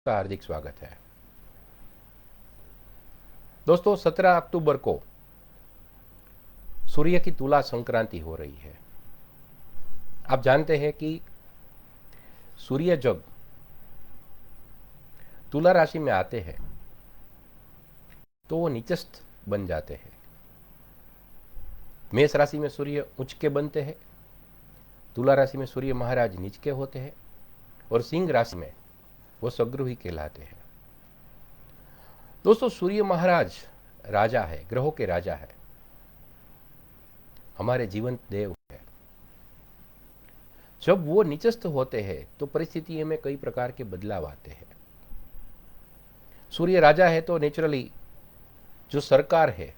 का हार्दिक स्वागत है। दोस्तों, 17 अक्टूबर को सूर्य की तुला संक्रांति हो रही है। आप जानते हैं कि सूर्य जब तुला राशि में आते हैं तो वो नीचस्थ बन जाते हैं। मेष राशि में सूर्य उच्च के बनते हैं, तुला राशि में सूर्य महाराज नीच के होते हैं और सिंह राशि में वो सग्रही कहलाते हैं। दोस्तों, सूर्य महाराज राजा है, ग्रहों के राजा है, हमारे जीवंत देव है। जब वो निचस्थ होते हैं तो परिस्थिति में कई प्रकार के बदलाव आते हैं। सूर्य राजा है तो नेचुरली जो सरकार है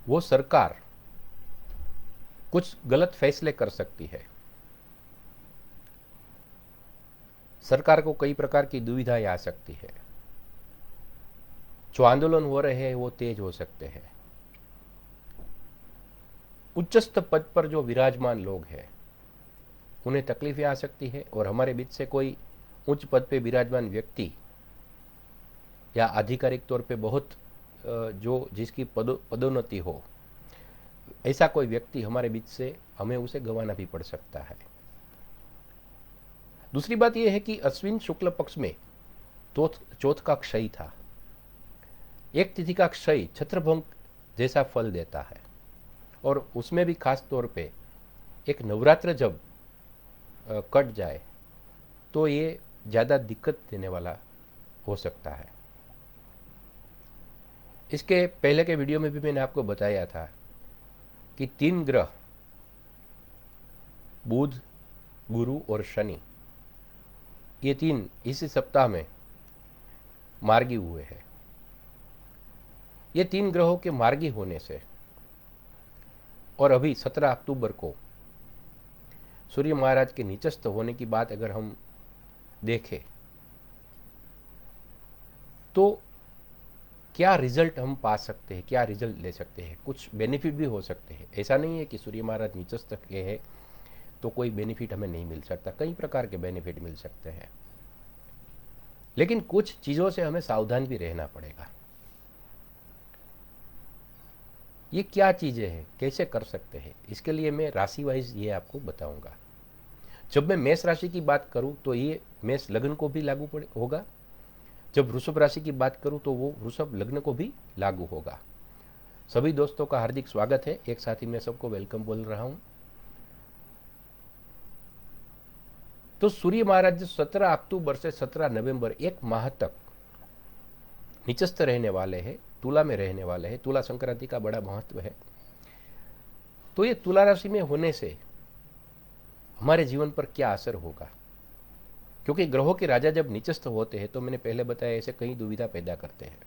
वो सरकार कुछ गलत फैसले कर सकती है। सरकार को कई प्रकार की दुविधाएं आ सकती है। जो आंदोलन हो रहे हैं वो तेज हो सकते हैं। उच्चस्थ पद पर जो विराजमान लोग हैं उन्हें तकलीफें आ सकती है और हमारे बीच से कोई उच्च पद पे विराजमान व्यक्ति या आधिकारिक तौर पे बहुत जो जिसकी पदोन्नति हो, ऐसा कोई व्यक्ति हमारे बीच से हमें उसे गंवाना भी पड़ सकता है। दूसरी बात यह है कि अश्विन शुक्ल पक्ष में चौथ का क्षय था। एक तिथि का क्षय छत्रभंग जैसा फल देता है और उसमें भी खास तौर पे एक नवरात्र जब कट जाए तो ये ज़्यादा दिक्कत देने वाला हो सकता है। इसके पहले के वीडियो में भी मैंने आपको बताया था कि 3 ग्रह बुध, गुरु और शनि, ये 3 इसी सप्ताह में मार्गी हुए हैं। ये 3 ग्रहों के मार्गी होने से और अभी 17 अक्टूबर को सूर्य महाराज के नीचस्थ होने की बात अगर हम देखें तो क्या रिजल्ट हम पा सकते हैं, क्या रिजल्ट ले सकते हैं। कुछ बेनिफिट भी हो सकते हैं। ऐसा नहीं है कि सूर्य महाराज नीचस्थ के है तो कोई बेनिफिट हमें नहीं मिल सकता। कई प्रकार के बेनिफिट मिल सकते हैं, लेकिन कुछ चीज़ों से हमें सावधान भी रहना पड़ेगा। ये क्या चीज़ें हैं, कैसे कर सकते हैं, इसके लिए मैं राशि वाइज ये आपको बताऊंगा। जब मैं मेष राशि की बात करूं तो ये मेष लग्न को भी लागू होगा। जब वृषभ राशि की बात करूं तो वो वृषभ लग्न को भी लागू होगा। सभी दोस्तों का हार्दिक स्वागत है। एक साथ ही मैं सबको वेलकम बोल रहा हूं। तो सूर्य महाराज 17 अक्टूबर से 17 नवंबर, एक माह तक निचस्थ रहने वाले हैं, तुला में रहने वाले हैं। तुला संक्रांति का बड़ा महत्व है। तो ये तुला राशि में होने से हमारे जीवन पर क्या असर होगा, क्योंकि ग्रहों के राजा जब निचस्थ होते हैं तो मैंने पहले बताया ऐसे कई दुविधा पैदा करते हैं।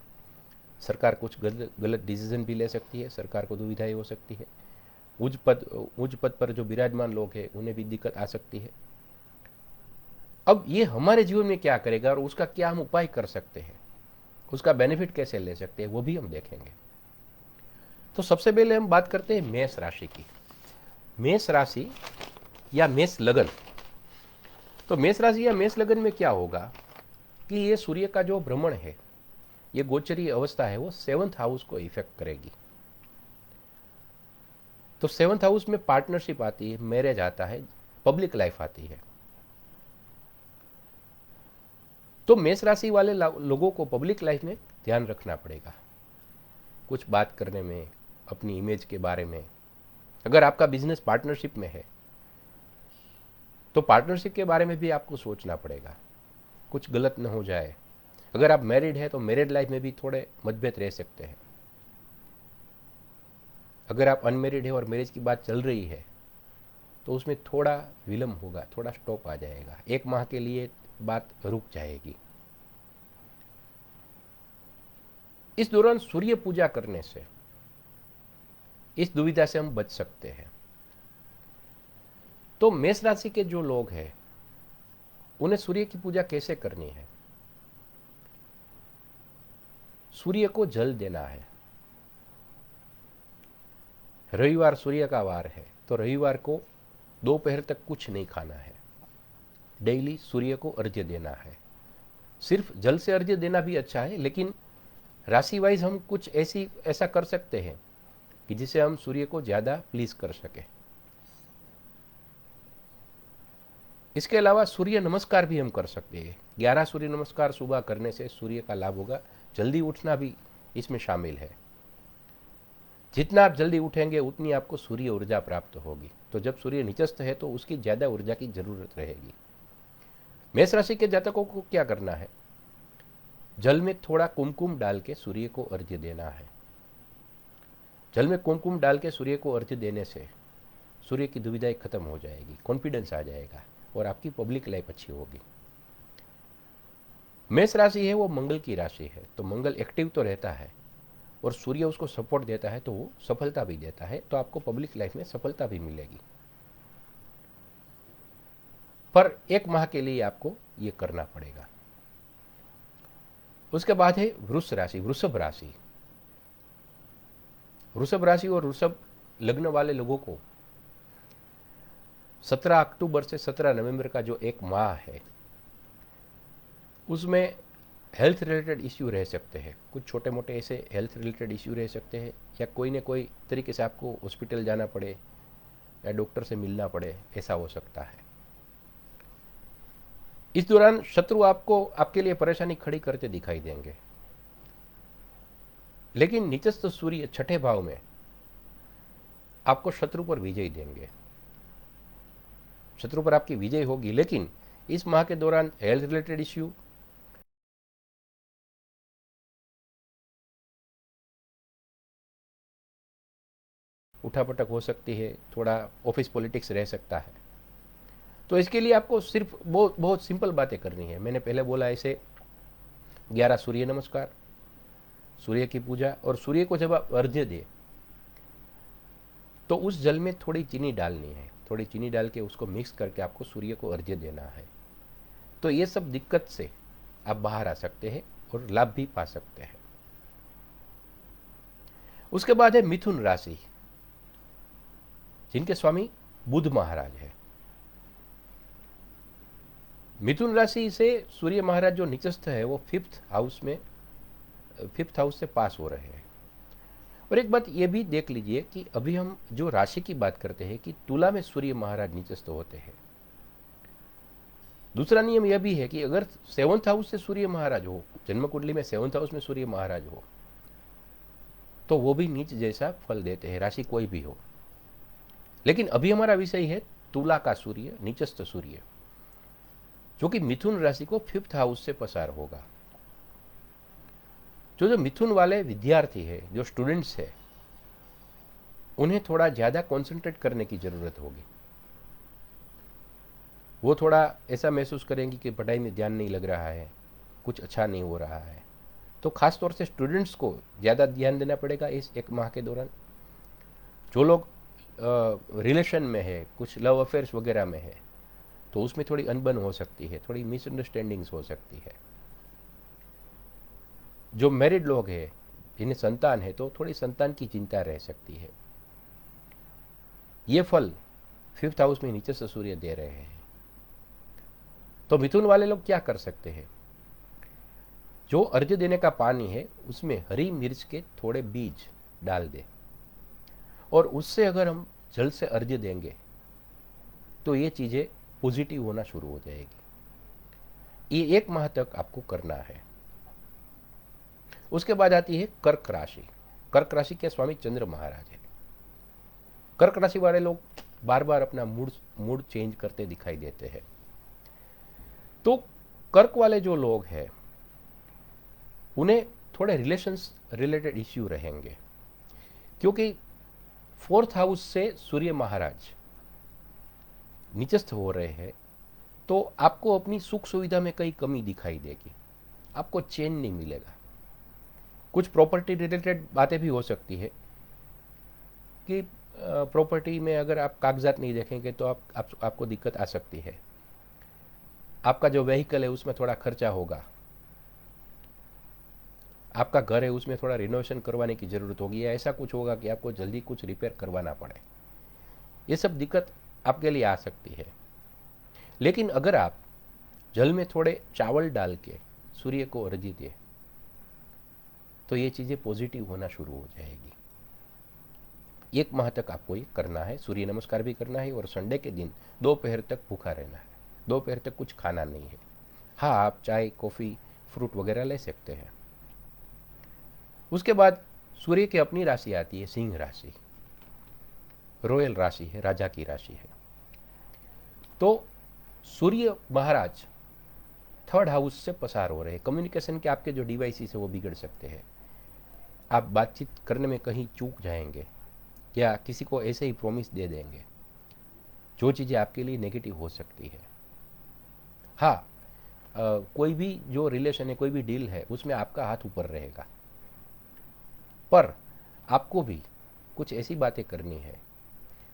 सरकार कुछ गलत डिसीजन भी ले सकती है, सरकार को दुविधाएं हो सकती है। उच्च पद पर जो विराजमान लोग हैं उन्हें भी दिक्कत आ सकती है। अब ये हमारे जीवन में क्या करेगा और उसका क्या हम उपाय कर सकते हैं, उसका बेनिफिट कैसे ले सकते हैं, वो भी हम देखेंगे। तो सबसे पहले हम बात करते हैं मेष राशि की। मेष राशि या मेष लगन। तो मेष राशि या मेष लगन में क्या होगा कि ये सूर्य का जो भ्रमण है, ये गोचरीय अवस्था है, वो 7th हाउस को इफेक्ट करेगी। तो 7th हाउस में पार्टनरशिप आती है, मैरिज आता है, पब्लिक लाइफ आती है। तो मेष राशि वाले लोगों को पब्लिक लाइफ में ध्यान रखना पड़ेगा, कुछ बात करने में, अपनी इमेज के बारे में। अगर आपका बिजनेस पार्टनरशिप में है तो पार्टनरशिप के बारे में भी आपको सोचना पड़ेगा, कुछ गलत न हो जाए। अगर आप मैरिड है तो मैरिड लाइफ में भी थोड़े मतभेद रह सकते हैं। अगर आप अनमेरिड है और मैरिज की बात चल रही है तो उसमें थोड़ा विलंब होगा, थोड़ा स्टॉप आ जाएगा, 1 माह के लिए बात रुक जाएगी। इस दौरान सूर्य पूजा करने से इस दुविधा से हम बच सकते हैं। तो मेष राशि के जो लोग हैं उन्हें सूर्य की पूजा कैसे करनी है। सूर्य को जल देना है। रविवार सूर्य का वार है तो रविवार को दोपहर तक कुछ नहीं खाना है। डेली सूर्य को अर्घ्य देना है। सिर्फ जल से अर्घ्य देना भी अच्छा है, लेकिन राशि वाइज हम कुछ ऐसा कर सकते हैं कि जिससे हम सूर्य को ज़्यादा प्लीज कर सके। इसके अलावा सूर्य नमस्कार भी हम कर सकते हैं। 11 सूर्य नमस्कार सुबह करने से सूर्य का लाभ होगा। जल्दी उठना भी इसमें शामिल है। जितना आप जल्दी उठेंगे उतनी आपको सूर्य ऊर्जा प्राप्त होगी। तो जब सूर्य निचस्त है तो उसकी ज़्यादा ऊर्जा की जरूरत रहेगी। मेष राशि के जातकों को क्या करना है? जल में थोड़ा कुमकुम डाल के सूर्य को अर्घ्य देना है। जल में कुमकुम डाल के सूर्य को अर्घ्य देने से सूर्य की दुविधाएं खत्म हो जाएगी, कॉन्फिडेंस आ जाएगा और आपकी पब्लिक लाइफ अच्छी होगी। मेष राशि है वो मंगल की राशि है, तो मंगल एक्टिव तो रहता है और सूर्य उसको सपोर्ट देता है, तो वो सफलता भी देता है। तो आपको पब्लिक लाइफ में सफलता भी मिलेगी। पर 1 माह के लिए आपको ये करना पड़ेगा। उसके बाद है वृष राशि, वृषभ राशि। वृषभ राशि और वृषभ लग्न वाले लोगों को 17 अक्टूबर से 17 नवंबर का जो 1 माह है उसमें हेल्थ रिलेटेड इश्यू रह सकते हैं। कुछ छोटे मोटे ऐसे हेल्थ रिलेटेड इश्यू रह सकते हैं, या कोई न कोई तरीके से आपको हॉस्पिटल जाना पड़े या डॉक्टर से मिलना पड़े, ऐसा हो सकता है। इस दौरान शत्रु आपको आपके लिए परेशानी खड़ी करते दिखाई देंगे, लेकिन नीचस्थ सूर्य 6ठे भाव में आपको शत्रु पर विजय देंगे। शत्रु पर आपकी विजय होगी, लेकिन इस माह के दौरान हेल्थ रिलेटेड इश्यू, उठापटक हो सकती है, थोड़ा ऑफिस पॉलिटिक्स रह सकता है। तो इसके लिए आपको सिर्फ बहुत सिंपल बातें करनी है। मैंने पहले बोला ऐसे 11 सूर्य नमस्कार, सूर्य की पूजा, और सूर्य को जब आप अर्घ्य दे तो उस जल में थोड़ी चीनी डालनी है। थोड़ी चीनी डाल के उसको मिक्स करके आपको सूर्य को अर्घ्य देना है। तो ये सब दिक्कत से आप बाहर आ सकते हैं और लाभ भी पा सकते हैं। उसके बाद है मिथुन राशि, जिनके स्वामी बुध महाराज है। मिथुन राशि से सूर्य महाराज जो निचस्थ है वो 5th हाउस से पास हो रहे हैं। और एक बात ये भी देख लीजिए कि अभी हम जो राशि की बात करते हैं कि तुला में सूर्य महाराज निचस्थ होते हैं। दूसरा नियम यह भी है कि अगर 7th हाउस से सूर्य महाराज हो, जन्म कुंडली में 7th हाउस में सूर्य महाराज हो, तो वो भी नीच जैसा फल देते हैं, राशि कोई भी हो। लेकिन अभी हमारा विषय है तुला का सूर्य, निचस्थ सूर्य, जो कि मिथुन राशि को 5th हाउस से पसार होगा। जो मिथुन वाले विद्यार्थी है, जो स्टूडेंट्स है, उन्हें थोड़ा ज्यादा कंसंट्रेट करने की जरूरत होगी। वो थोड़ा ऐसा महसूस करेंगे कि पढ़ाई में ध्यान नहीं लग रहा है, कुछ अच्छा नहीं हो रहा है। तो खास तौर से स्टूडेंट्स को ज़्यादा ध्यान देना पड़ेगा इस 1 माह के दौरान। जो लोग रिलेशन में है, कुछ लव अफेयर्स वगैरह में है, तो उसमें थोड़ी अनबन हो सकती है, थोड़ी मिसअंडरस्टैंडिंग्स हो सकती है। जो मैरिड लोग हैं, जिन्हें संतान है, तो थोड़ी संतान की चिंता रह सकती है। ये फल 5th हाउस में नीचे से सूर्य दे रहे हैं। तो मिथुन वाले लोग क्या कर सकते हैं? जो अर्घ्य देने का पानी है उसमें हरी मिर्च के थोड़े बीज डाल दे, और उससे अगर हम जल से अर्घ्य देंगे तो ये चीजें पॉजिटिव होना शुरू हो जाएगी। ये 1 माह तक आपको करना है। उसके बाद आती है कर्क राशि। कर्क राशि के स्वामी चंद्र महाराज है। कर्क राशि वाले लोग बार बार अपना मूड चेंज करते दिखाई देते हैं। तो कर्क वाले जो लोग हैं उन्हें थोड़े रिलेशंस रिलेटेड इश्यू रहेंगे, क्योंकि 4th हाउस से सूर्य महाराज निचस्थ हो रहे हैं। तो आपको अपनी सुख सुविधा में कई कमी दिखाई देगी, आपको चैन नहीं मिलेगा। कुछ प्रॉपर्टी रिलेटेड बातें भी हो सकती है कि प्रॉपर्टी में अगर आप कागजात नहीं देखेंगे तो आपको दिक्कत आ सकती है। आपका जो व्हीकल है उसमें थोड़ा खर्चा होगा। आपका घर है उसमें थोड़ा रिनोवेशन करवाने की ज़रूरत होगी, या ऐसा कुछ होगा कि आपको जल्दी कुछ रिपेयर करवाना पड़े। ये सब दिक्कत आपके लिए आ सकती है। लेकिन अगर आप जल में थोड़े चावल डाल के सूर्य को अर्घ्य दे, तो ये चीज़ें पॉजिटिव होना शुरू हो जाएगी। 1 माह तक आपको ये करना है, सूर्य नमस्कार भी करना है और संडे के दिन दोपहर तक भूखा रहना है, दोपहर तक कुछ खाना नहीं है। हाँ, आप चाय, कॉफ़ी, फ्रूट वगैरह ले सकते हैं। उसके बाद सूर्य की अपनी राशि आती है सिंह राशि, रॉयल राशि है, राजा की राशि है। तो सूर्य महाराज 3rd हाउस से पसार हो रहे हैं। कम्युनिकेशन के आपके जो डिवाइसेस है वो बिगड़ सकते हैं, आप बातचीत करने में कहीं चूक जाएंगे या किसी को ऐसे ही प्रॉमिस दे देंगे, जो चीज़ें आपके लिए नेगेटिव हो सकती है। हाँ, कोई भी जो रिलेशन है, कोई भी डील है, उसमें आपका हाथ ऊपर रहेगा, पर आपको भी कुछ ऐसी बातें करनी है,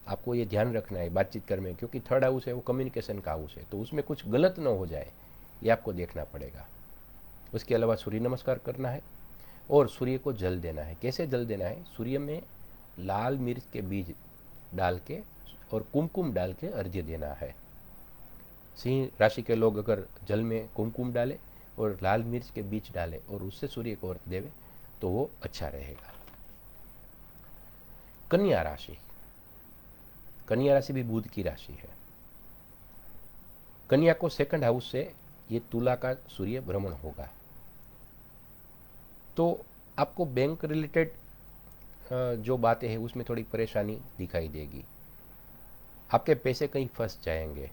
आपको ये ध्यान रखना है बातचीत करने में, क्योंकि 3rd हाउस है वो कम्युनिकेशन का हाउस है, तो उसमें कुछ गलत ना हो जाए, ये आपको देखना पड़ेगा। उसके अलावा सूर्य नमस्कार करना है और सूर्य को जल देना है। कैसे जल देना है? सूर्य में लाल मिर्च के बीज डाल के और कुमकुम डाल के अर्घ्य देना है। सिंह राशि के लोग अगर जल में कुमकुम डाले और लाल मिर्च के बीज डाले और उससे सूर्य को अर्घ्य देवे तो वो अच्छा रहेगा। कन्या राशि, कन्या राशि भी बुध की राशि है। कन्या को 2nd हाउस से ये तुला का सूर्य भ्रमण होगा, तो आपको बैंक रिलेटेड जो बातें हैं उसमें थोड़ी परेशानी दिखाई देगी, आपके पैसे कहीं फंस जाएंगे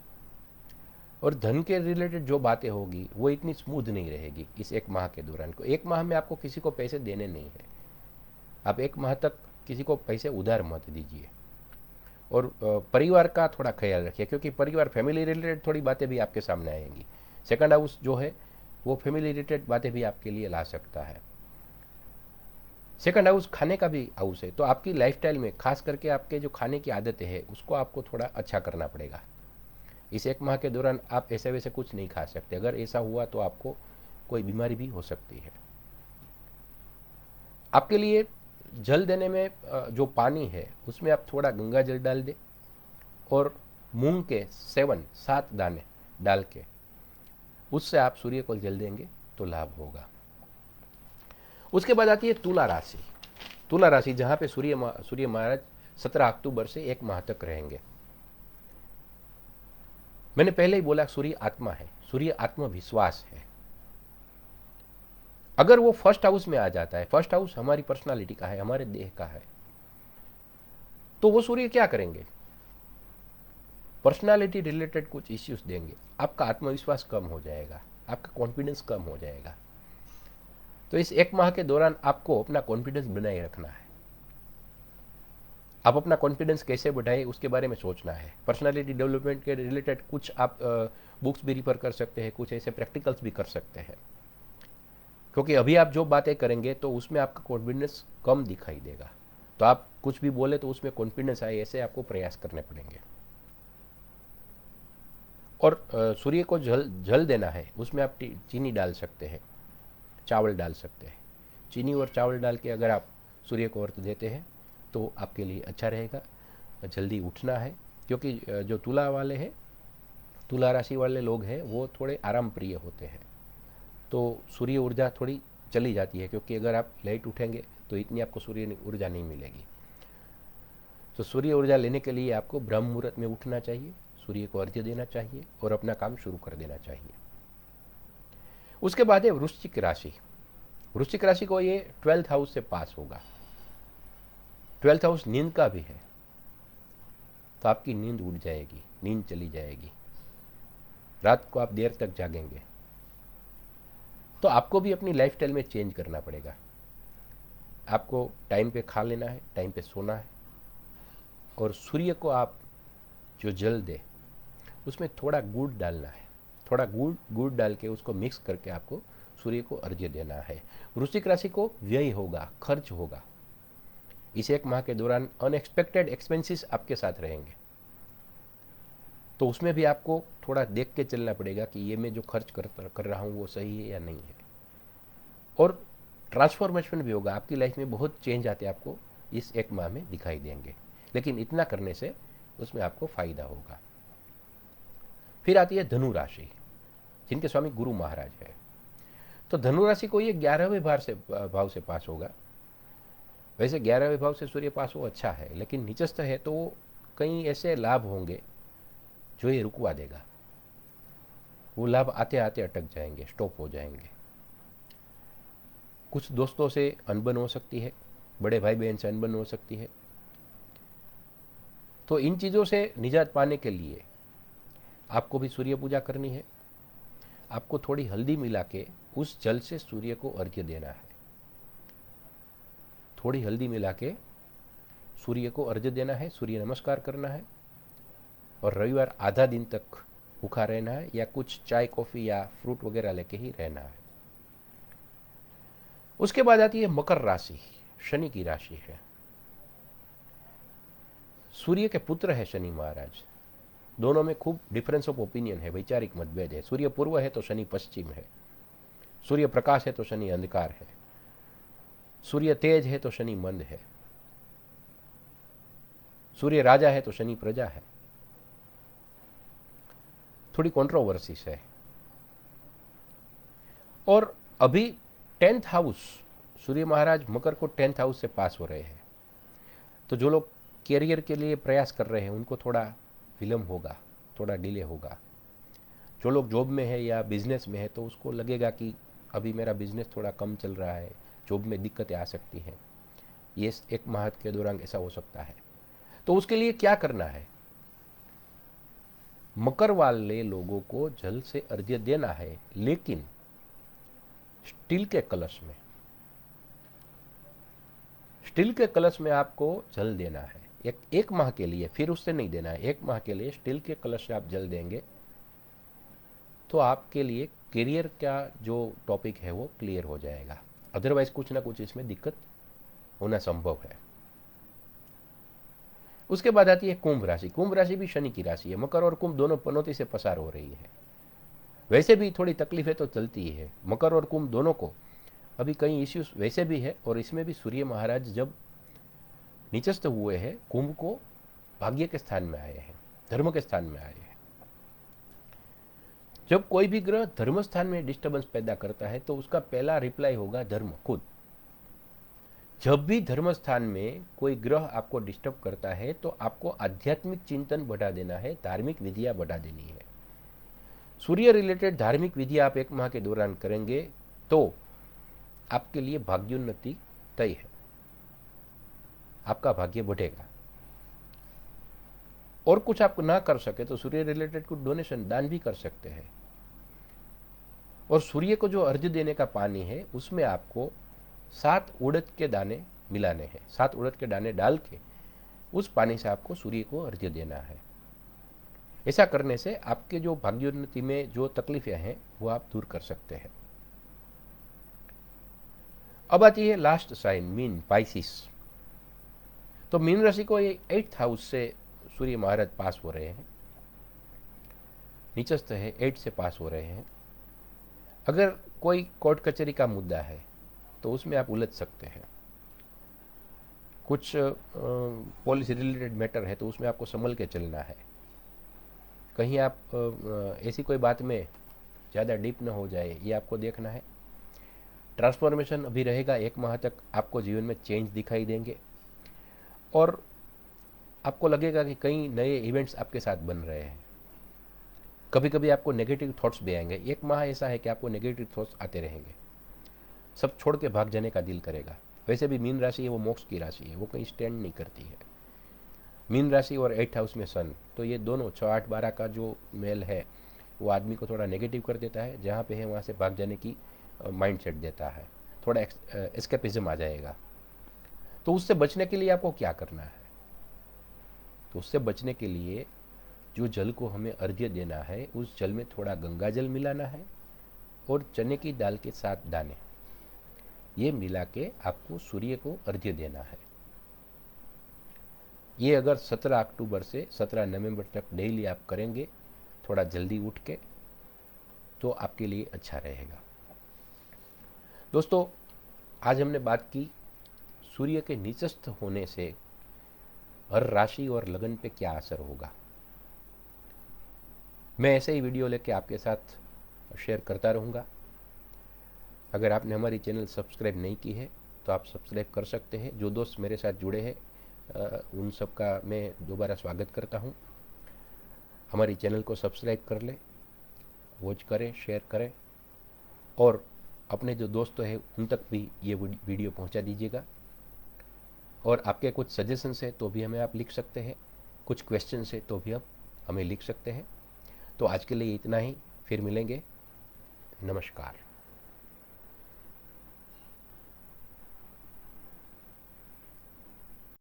और धन के रिलेटेड जो बातें होगी वो इतनी स्मूथ नहीं रहेगी इस 1 माह के दौरान। 1 माह में आपको किसी को पैसे देने नहीं है, आप 1 माह तक किसी को पैसे उधार मत दीजिए और परिवार का थोड़ा ख्याल रखिए, क्योंकि परिवार, फैमिली रिलेटेड थोड़ी बातें भी आपके सामने आएंगी। 2nd हाउस जो है वो फैमिली रिलेटेड बातें भी आपके लिए ला सकता है। 2nd हाउस खाने का भी हाउस है, तो आपकी लाइफस्टाइल में खास करके आपके जो खाने की आदतें हैं उसको आपको थोड़ा अच्छा करना पड़ेगा। इस 1 माह के दौरान आप ऐसे वैसे कुछ नहीं खा सकते, अगर ऐसा हुआ तो आपको कोई बीमारी भी हो सकती है। आपके लिए जल देने में जो पानी है उसमें आप थोड़ा गंगा जल डाल दें और मूंग के 7 दाने डाल के उससे आप सूर्य को जल देंगे तो लाभ होगा। उसके बाद आती है तुला राशि। तुला राशि जहां पे सूर्य महाराज 17 अक्टूबर से 1 माह तक रहेंगे। मैंने पहले ही बोला सूर्य आत्मा है, सूर्य आत्मविश्वास है। अगर वो 1st हाउस में आ जाता है, 1st हाउस हमारी पर्सनालिटी का है, हमारे देह का है, तो वो सूर्य क्या करेंगे? पर्सनालिटी रिलेटेड कुछ इश्यूज देंगे, आपका आत्मविश्वास कम हो जाएगा, आपका कॉन्फिडेंस कम हो जाएगा। तो इस 1 माह के दौरान आपको अपना कॉन्फिडेंस बनाए रखना है। आप अपना कॉन्फिडेंस कैसे बढ़ाए उसके बारे में सोचना है। पर्सनालिटी डेवलपमेंट के रिलेटेड कुछ आप बुक्स भी रिफर कर सकते हैं, कुछ ऐसे प्रैक्टिकल्स भी कर सकते हैं, क्योंकि अभी आप जो बातें करेंगे तो उसमें आपका कॉन्फिडेंस कम दिखाई देगा, तो आप कुछ भी बोले तो उसमें कॉन्फिडेंस आए, ऐसे आपको प्रयास करने पड़ेंगे। और सूर्य को जल देना है, उसमें आप चीनी डाल सकते हैं, चावल डाल सकते हैं। चीनी और चावल डाल के अगर आप सूर्य को अर्घ्य देते हैं तो आपके लिए अच्छा रहेगा। जल्दी उठना है, क्योंकि जो तुला वाले हैं, तुला राशि वाले लोग हैं, वो थोड़े आराम प्रिय होते हैं, तो सूर्य ऊर्जा थोड़ी चली जाती है, क्योंकि अगर आप लेट उठेंगे तो इतनी आपको सूर्य ऊर्जा नहीं मिलेगी। तो सूर्य ऊर्जा लेने के लिए आपको ब्रह्म मुहूर्त में उठना चाहिए, सूर्य को अर्घ्य देना चाहिए और अपना काम शुरू कर देना चाहिए। उसके बाद है वृश्चिक राशि। वृश्चिक राशि को ये 12th हाउस से पास होगा। 12th हाउस नींद का भी है, तो आपकी नींद उड़ जाएगी, नींद चली जाएगी, रात को आप देर तक जागेंगे। तो आपको भी अपनी लाइफस्टाइल में चेंज करना पड़ेगा। आपको टाइम पे खा लेना है, टाइम पे सोना है, और सूर्य को आप जो जल दे उसमें थोड़ा गुड़ डालना है, थोड़ा गुड़ डाल के उसको मिक्स करके आपको सूर्य को अर्घ्य देना है। वृश्चिक राशि को व्यय होगा, खर्च होगा। इस 1 माह के दौरान अनएक्सपेक्टेड एक्सपेंसेस आपके साथ रहेंगे, तो उसमें भी आपको थोड़ा देख के चलना पड़ेगा कि ये मैं जो खर्च कर रहा हूँ वो सही है या नहीं है। और ट्रांसफॉर्मेशन भी होगा, आपकी लाइफ में बहुत चेंज आते आपको इस 1 माह में दिखाई देंगे, लेकिन इतना करने से उसमें आपको फायदा होगा। फिर आती है धनु राशि। जिनके स्वामी गुरु महाराज है। तो धनु राशि को ये 11वें भाव से पास होगा। वैसे 11वें भाव से सूर्य पास हो अच्छा है, लेकिन नीचस्थ है तो कई ऐसे लाभ होंगे जो ये रुकवा देगा। वो लाभ आते आते अटक जाएंगे, स्टॉप हो जाएंगे। कुछ दोस्तों से अनबन हो सकती है, बड़े भाई बहन से अनबन हो सकती है। तो इन चीज़ों से निजात पाने के लिए आपको भी सूर्य पूजा करनी है। आपको थोड़ी हल्दी मिला के उस जल से सूर्य को अर्घ्य देना है। थोड़ी हल्दी मिला के सूर्य को अर्घ्य देना है, सूर्य नमस्कार करना है, और रविवार आधा दिन तक भूखा रहना है, या कुछ चाय कॉफ़ी या फ्रूट वगैरह लेके ही रहना है। उसके बाद आती है मकर राशि, शनि की राशि है। सूर्य के पुत्र है शनि महाराज। दोनों में खूब डिफरेंस ऑफ ओपिनियन है, वैचारिक मतभेद है। सूर्य पूर्व है तो शनि पश्चिम है। सूर्य प्रकाश है तो शनि अंधकार है। सूर्य तेज है तो शनि मंद है। सूर्य राजा है तो शनि प्रजा है। थोड़ी कंट्रोवर्सीज है। और अभी 10th हाउस, सूर्य महाराज मकर को 10th हाउस से पास हो रहे हैं। तो जो लोग कैरियर के लिए प्रयास कर रहे हैं उनको थोड़ा विलम्ब होगा, थोड़ा डिले होगा। जो लोग जॉब में है या बिजनेस में है तो उसको लगेगा कि अभी मेरा बिजनेस थोड़ा कम चल रहा है, जॉब में दिक्कतें आ सकती हैं। ये एक माह के दौरान ऐसा हो सकता है। तो उसके लिए क्या करना है? मकर वाले लोगों को जल से अर्घ्य देना है, लेकिन स्टील के कलश में। स्टील के कलश में आपको जल देना है एक माह के लिए, फिर उससे नहीं देना है। एक माह के लिए स्टील के कलश से आप जल देंगे तो आपके लिए करियर का जो टॉपिक है वो क्लियर हो जाएगा। अदरवाइज कुछ ना कुछ इसमें दिक्कत होना संभव है। उसके बाद आती है कुंभ राशि। कुंभ राशि भी शनि की राशि है। मकर और कुंभ दोनों पनौती से पसार हो रही है। वैसे भी थोड़ी तकलीफें तो चलती ही है। मकर और कुंभ दोनों को अभी कई इश्यूज वैसे भी है, और इसमें भी सूर्य महाराज जब नीचस्थ हुए हैं, कुंभ को भाग्य के स्थान में आए हैं, धर्म के स्थान में आए हैं। जब कोई भी ग्रह धर्म स्थान में डिस्टर्बेंस पैदा करता है तो उसका पहला रिप्लाई होगा धर्म खुद। जब भी धर्म स्थान में कोई ग्रह आपको डिस्टर्ब करता है तो आपको आध्यात्मिक चिंतन बढ़ा देना है, धार्मिक विधियां बढ़ा देनी है। सूर्य रिलेटेड धार्मिक विधि आप एक माह के दौरान करेंगे तो आपके लिए भाग्योन्नति तय है, आपका भाग्य बढ़ेगा। और कुछ आप ना कर सके तो सूर्य रिलेटेड कुछ डोनेशन दान भी कर सकते हैं। और सूर्य को जो अर्घ्य देने का पानी है उसमें आपको 7 उड़द के दाने मिलाने हैं। 7 उड़द के दाने डाल के उस पानी से आपको सूर्य को अर्घ्य देना है। ऐसा करने से आपके जो भाग्योन्नति में जो तकलीफें हैं वो आप दूर कर सकते हैं। अब आती है लास्ट साइन, मीन, पाइसिस। तो मीन राशि को ये 8th हाउस से सूर्य महाराज पास हो रहे हैं। नीचस्थ है, 8 से पास हो रहे हैं। अगर कोई कोर्ट कचहरी का मुद्दा है तो उसमें आप उलझ सकते हैं। कुछ पॉलिसी रिलेटेड मैटर है तो उसमें आपको संभल के चलना है। कहीं आप ऐसी कोई बात में ज़्यादा डीप न हो जाए, ये आपको देखना है। ट्रांसफॉर्मेशन अभी रहेगा, 1 माह तक आपको जीवन में चेंज दिखाई देंगे और आपको लगेगा कि कई नए इवेंट्स आपके साथ बन रहे हैं। कभी कभी आपको नेगेटिव थॉट्स भी आएंगे। 1 माह ऐसा है कि आपको नेगेटिव थॉट्स आते रहेंगे, सब छोड़ के भाग जाने का दिल करेगा। वैसे भी मीन राशि है वो मोक्ष की राशि है, वो कहीं स्टैंड नहीं करती है। मीन राशि और 8th हाउस में सन, तो ये दोनों 6, 8, 12 का जो मेल है वो आदमी को थोड़ा नेगेटिव कर देता है। जहाँ पे है वहाँ से भाग जाने की माइंड सेट देता है, थोड़ा एस्केपिज्म आ जाएगा। तो उससे बचने के लिए आपको क्या करना है? तो उससे बचने के लिए जो जल को हमें अर्घ्य देना है उस जल में थोड़ा गंगा जल मिलाना है और चने की दाल के 7 दाने ये मिला के आपको सूर्य को अर्घ्य देना है। ये अगर 17 अक्टूबर से 17 नवंबर तक डेली आप करेंगे, थोड़ा जल्दी उठ के, तो आपके लिए अच्छा रहेगा। दोस्तों, आज हमने बात की सूर्य के नीचस्थ होने से हर राशि और लगन पे क्या असर होगा। मैं ऐसे ही वीडियो लेके आपके साथ शेयर करता रहूँगा। अगर आपने हमारी चैनल सब्सक्राइब नहीं की है तो आप सब्सक्राइब कर सकते हैं। जो दोस्त मेरे साथ जुड़े हैं उन सब का मैं दोबारा स्वागत करता हूँ। हमारी चैनल को सब्सक्राइब कर लें, वॉच करें, शेयर करें और अपने जो दोस्त हैं उन तक भी ये वीडियो पहुंचा दीजिएगा। और आपके कुछ सजेशंस है तो भी हमें आप लिख सकते हैं, कुछ क्वेश्चंस है तो भी आप हमें लिख सकते हैं। तो आज के लिए इतना ही, फिर मिलेंगे। नमस्कार।